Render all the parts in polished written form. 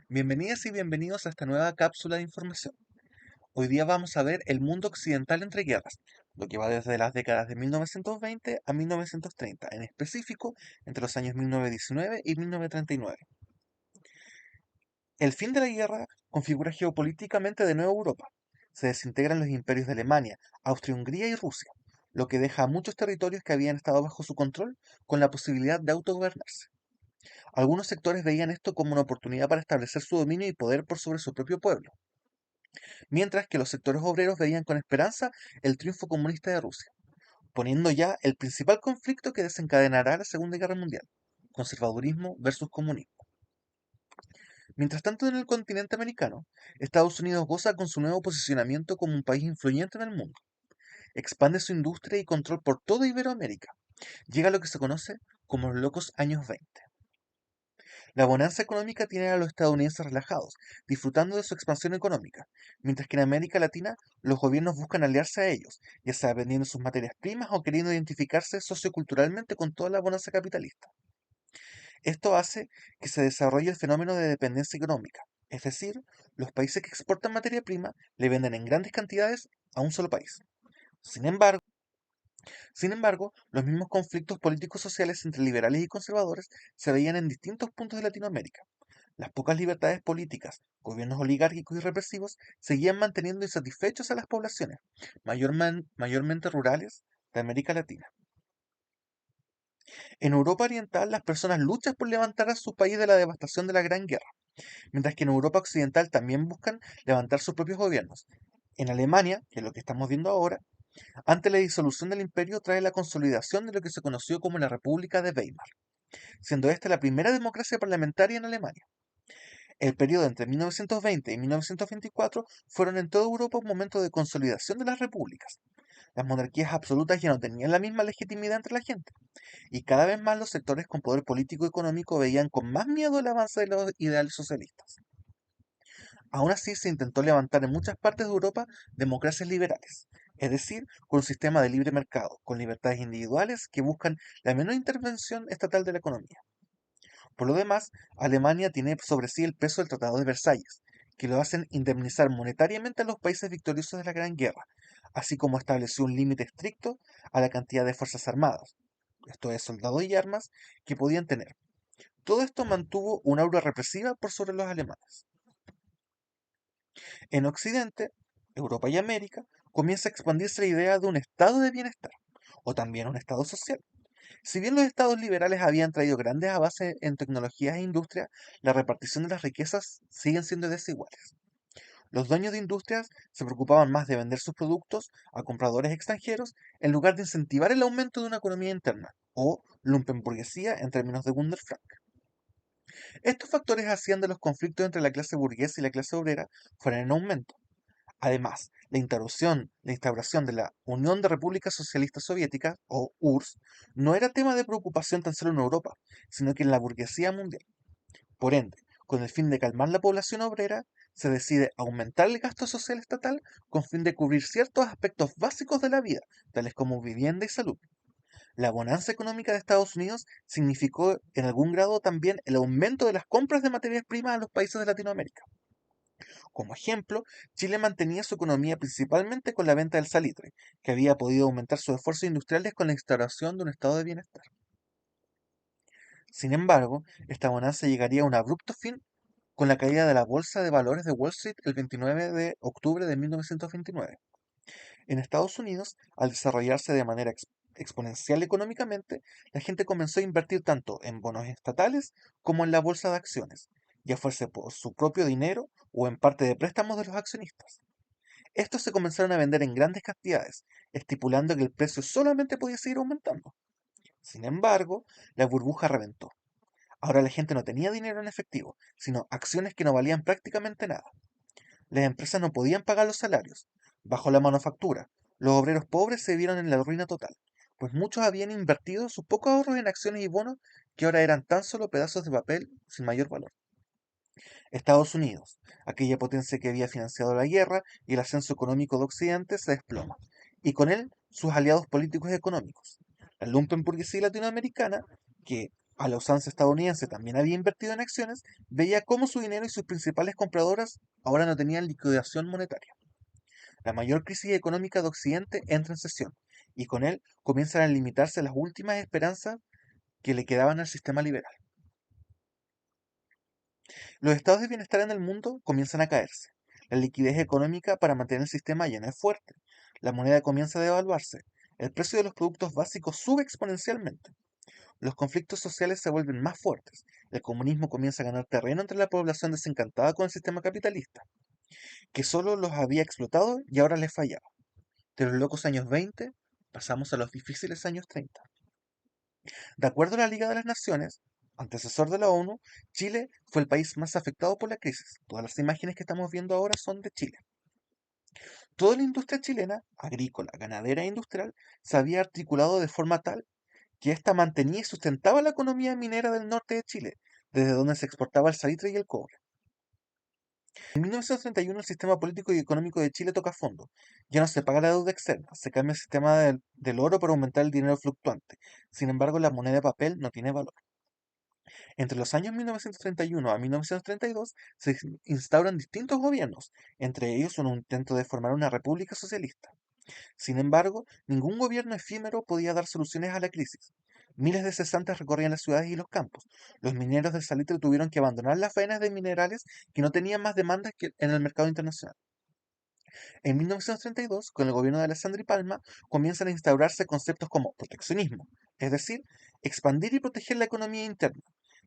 Bienvenidas y bienvenidos a esta nueva cápsula de información. Hoy día vamos a ver el mundo occidental entre guerras, lo que va desde las décadas de 1920 a 1930, en específico entre los años 1919 y 1939. El fin de la guerra configura geopolíticamente de nuevo Europa. Se desintegran los imperios de Alemania, Austria-Hungría y Rusia, lo que deja a muchos territorios que habían estado bajo su control con la posibilidad de autogobernarse. Algunos sectores veían esto como una oportunidad para establecer su dominio y poder por sobre su propio pueblo, mientras que los sectores obreros veían con esperanza el triunfo comunista de Rusia, poniendo ya el principal conflicto que desencadenará la Segunda Guerra Mundial: conservadurismo versus comunismo. Mientras tanto, en el continente americano, Estados Unidos goza con su nuevo posicionamiento como un país influyente en el mundo. Expande su industria y control por toda Iberoamérica. Llega a lo que se conoce como los locos años 20. La bonanza económica tiene a los estadounidenses relajados, disfrutando de su expansión económica, mientras que en América Latina los gobiernos buscan aliarse a ellos, ya sea vendiendo sus materias primas o queriendo identificarse socioculturalmente con toda la bonanza capitalista. Esto hace que se desarrolle el fenómeno de dependencia económica, es decir, los países que exportan materia prima le venden en grandes cantidades a un solo país. Sin embargo, los mismos conflictos políticos sociales entre liberales y conservadores se veían en distintos puntos de Latinoamérica. Las pocas libertades políticas, gobiernos oligárquicos y represivos seguían manteniendo insatisfechos a las poblaciones, mayormente rurales, de América Latina. En Europa Oriental, las personas luchan por levantar a su país de la devastación de la Gran Guerra, mientras que en Europa Occidental también buscan levantar sus propios gobiernos. En Alemania, que es lo que estamos viendo ahora, ante la disolución del imperio trae la consolidación de lo que se conoció como la República de Weimar, siendo esta la primera democracia parlamentaria en Alemania. El periodo entre 1920 y 1924 fueron en toda Europa un momento de consolidación de las repúblicas. Las monarquías absolutas ya no tenían la misma legitimidad entre la gente, y cada vez más los sectores con poder político y económico veían con más miedo el avance de los ideales socialistas. Aún así, se intentó levantar en muchas partes de Europa democracias liberales, es decir, con un sistema de libre mercado, con libertades individuales que buscan la menor intervención estatal de la economía. Por lo demás, Alemania tiene sobre sí el peso del Tratado de Versalles, que lo hacen indemnizar monetariamente a los países victoriosos de la Gran Guerra, así como estableció un límite estricto a la cantidad de fuerzas armadas, esto es, soldados y armas, que podían tener. Todo esto mantuvo una aura represiva por sobre los alemanes. En Occidente, Europa y América, comienza a expandirse la idea de un estado de bienestar, o también un estado social. Si bien los estados liberales habían traído grandes avances en tecnologías e industria, la repartición de las riquezas siguen siendo desiguales. Los dueños de industrias se preocupaban más de vender sus productos a compradores extranjeros en lugar de incentivar el aumento de una economía interna, o lumpenburguesía en términos de Gunder Frank. Estos factores hacían de los conflictos entre la clase burguesa y la clase obrera fueran en aumento. Además, la instauración de la Unión de Repúblicas Socialistas Soviéticas, o URSS, no era tema de preocupación tan solo en Europa, sino que en la burguesía mundial. Por ende, con el fin de calmar la población obrera, se decide aumentar el gasto social estatal con fin de cubrir ciertos aspectos básicos de la vida, tales como vivienda y salud. La bonanza económica de Estados Unidos significó en algún grado también el aumento de las compras de materias primas a los países de Latinoamérica. Como ejemplo, Chile mantenía su economía principalmente con la venta del salitre, que había podido aumentar sus esfuerzos industriales con la instauración de un estado de bienestar. Sin embargo, esta bonanza llegaría a un abrupto fin con la caída de la Bolsa de Valores de Wall Street el 29 de octubre de 1929. En Estados Unidos, al desarrollarse de manera exponencial económicamente, la gente comenzó a invertir tanto en bonos estatales como en la bolsa de acciones, ya fuese por su propio dinero o en parte de préstamos de los accionistas. Estos se comenzaron a vender en grandes cantidades, estipulando que el precio solamente podía seguir aumentando. Sin embargo, la burbuja reventó. Ahora la gente no tenía dinero en efectivo, sino acciones que no valían prácticamente nada. Las empresas no podían pagar los salarios. Bajo la manufactura, los obreros pobres se vieron en la ruina total, pues muchos habían invertido sus pocos ahorros en acciones y bonos que ahora eran tan solo pedazos de papel sin mayor valor. Estados Unidos, aquella potencia que había financiado la guerra y el ascenso económico de Occidente, se desploma, y con él sus aliados políticos y económicos. La lumpenburguesía latinoamericana, que a la usanza estadounidense también había invertido en acciones, veía cómo su dinero y sus principales compradoras ahora no tenían liquidación monetaria. La mayor crisis económica de Occidente entra en sesión, y con él comienzan a limitarse las últimas esperanzas que le quedaban al sistema liberal. Los estados de bienestar en el mundo comienzan a caerse. La liquidez económica para mantener el sistema ya no es fuerte. La moneda comienza a devaluarse. El precio de los productos básicos sube exponencialmente. Los conflictos sociales se vuelven más fuertes. El comunismo comienza a ganar terreno entre la población desencantada con el sistema capitalista, que solo los había explotado y ahora les fallaba. De los locos años 20 pasamos a los difíciles años 30. De acuerdo a la Liga de las Naciones, antecesor de la ONU, Chile fue el país más afectado por la crisis. Todas las imágenes que estamos viendo ahora son de Chile. Toda la industria chilena, agrícola, ganadera e industrial, se había articulado de forma tal que ésta mantenía y sustentaba la economía minera del norte de Chile, desde donde se exportaba el salitre y el cobre. En 1931 el sistema político y económico de Chile toca fondo. Ya no se paga la deuda externa, se cambia el sistema del oro para aumentar el dinero fluctuante. Sin embargo, la moneda de papel no tiene valor. Entre los años 1931 a 1932 se instauran distintos gobiernos, entre ellos un intento de formar una república socialista. Sin embargo, ningún gobierno efímero podía dar soluciones a la crisis. Miles de cesantes recorrían las ciudades y los campos. Los mineros del salitre tuvieron que abandonar las faenas de minerales que no tenían más demandas que en el mercado internacional. En 1932, con el gobierno de Alessandri Palma, comienzan a instaurarse conceptos como proteccionismo, es decir, expandir y proteger la economía interna,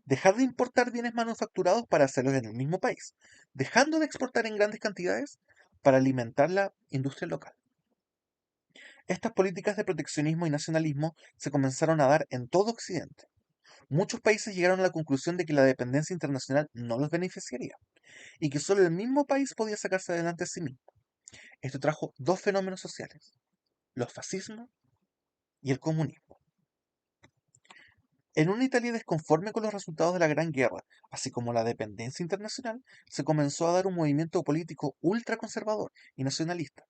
dejar de importar bienes manufacturados para hacerlos en el mismo país, dejando de exportar en grandes cantidades para alimentar la industria local. Estas políticas de proteccionismo y nacionalismo se comenzaron a dar en todo Occidente. Muchos países llegaron a la conclusión de que la dependencia internacional no los beneficiaría y que solo el mismo país podía sacarse adelante a sí mismo. Esto trajo dos fenómenos sociales: los fascismos y el comunismo. En una Italia desconforme con los resultados de la Gran Guerra, así como la dependencia internacional, se comenzó a dar un movimiento político ultraconservador y nacionalista,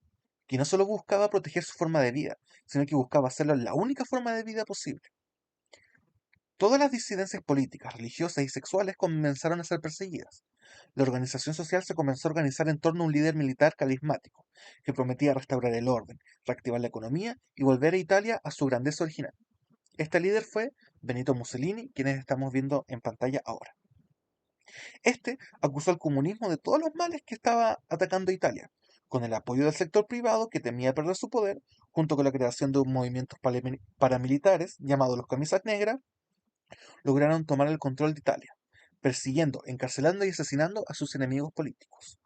que no solo buscaba proteger su forma de vida, sino que buscaba hacerlo la única forma de vida posible. Todas las disidencias políticas, religiosas y sexuales comenzaron a ser perseguidas. La organización social se comenzó a organizar en torno a un líder militar carismático, que prometía restaurar el orden, reactivar la economía y volver a Italia a su grandeza original. Este líder fue Benito Mussolini, quienes estamos viendo en pantalla ahora. Este acusó al comunismo de todos los males que estaba atacando a Italia, con el apoyo del sector privado que temía perder su poder, junto con la creación de movimientos paramilitares llamados los camisas negras, lograron tomar el control de Italia, persiguiendo, encarcelando y asesinando a sus enemigos políticos.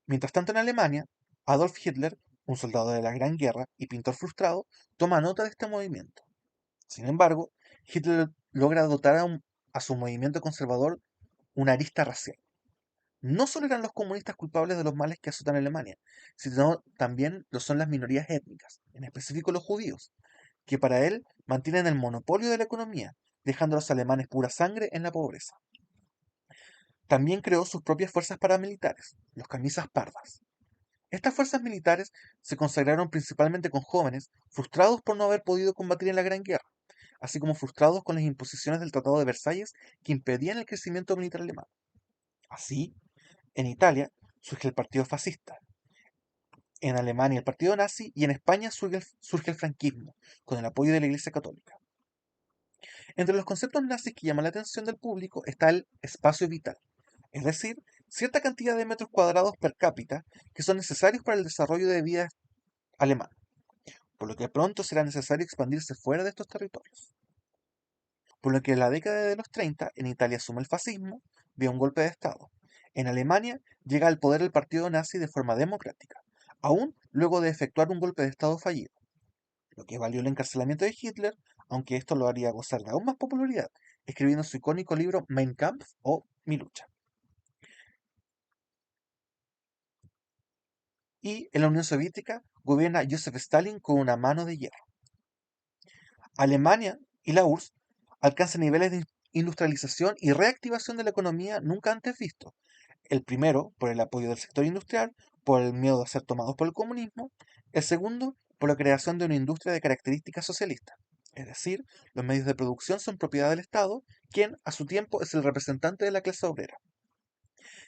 Mientras tanto en Alemania, Adolf Hitler, un soldado de la Gran Guerra y pintor frustrado, toma nota de este movimiento. Sin embargo, Hitler logra dotar a su movimiento conservador una arista racial. No solo eran los comunistas culpables de los males que azotan a Alemania, sino también lo son las minorías étnicas, en específico los judíos, que para él mantienen el monopolio de la economía, dejando a los alemanes pura sangre en la pobreza. También creó sus propias fuerzas paramilitares, los camisas pardas. Estas fuerzas militares se consagraron principalmente con jóvenes frustrados por no haber podido combatir en la Gran Guerra, así como frustrados con las imposiciones del Tratado de Versalles que impedían el crecimiento militar alemán. Así, en Italia surge el Partido Fascista, en Alemania el Partido Nazi y en España surge el franquismo, con el apoyo de la Iglesia Católica. Entre los conceptos nazis que llaman la atención del público está el espacio vital, es decir, cierta cantidad de metros cuadrados per cápita que son necesarios para el desarrollo de vida alemán, por lo que pronto será necesario expandirse fuera de estos territorios. Por lo que en la década de los 30 en Italia asume el fascismo vía un golpe de Estado. En Alemania llega al poder el partido nazi de forma democrática, aún luego de efectuar un golpe de Estado fallido, lo que valió el encarcelamiento de Hitler, aunque esto lo haría gozar de aún más popularidad, escribiendo su icónico libro Mein Kampf o Mi lucha. Y en la Unión Soviética gobierna Joseph Stalin con una mano de hierro. Alemania y la URSS alcanzan niveles de industrialización y reactivación de la economía nunca antes vistos. El primero, por el apoyo del sector industrial, por el miedo a ser tomados por el comunismo. El segundo, por la creación de una industria de características socialistas. Es decir, los medios de producción son propiedad del Estado, quien, a su tiempo, es el representante de la clase obrera.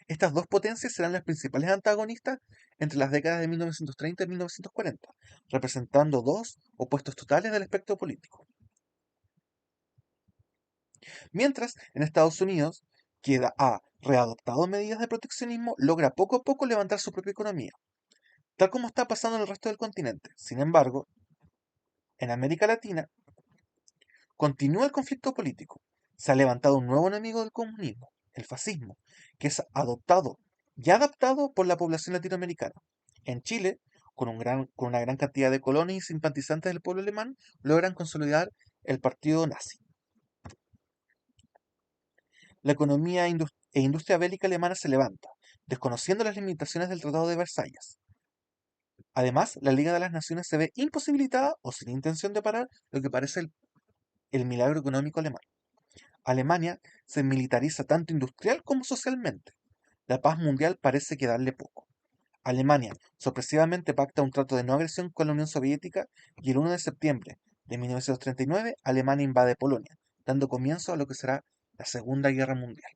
Estas dos potencias serán las principales antagonistas entre las décadas de 1930 y 1940, representando dos opuestos totales del espectro político. Mientras, en Estados Unidos, queda ha readoptado medidas de proteccionismo, logra poco a poco levantar su propia economía, tal como está pasando en el resto del continente. Sin embargo, en América Latina continúa el conflicto político. Se ha levantado un nuevo enemigo del comunismo, el fascismo, que es adoptado y adaptado por la población latinoamericana. En Chile, con una gran cantidad de colonos y simpatizantes del pueblo alemán, logran consolidar el partido nazi. La economía e industria bélica alemana se levanta, desconociendo las limitaciones del Tratado de Versalles. Además, la Liga de las Naciones se ve imposibilitada o sin intención de parar lo que parece el milagro económico alemán. Alemania se militariza tanto industrial como socialmente. La paz mundial parece quedarle poco. Alemania sorpresivamente pacta un trato de no agresión con la Unión Soviética y el 1 de septiembre de 1939 Alemania invade Polonia, dando comienzo a lo que será la Segunda Guerra Mundial.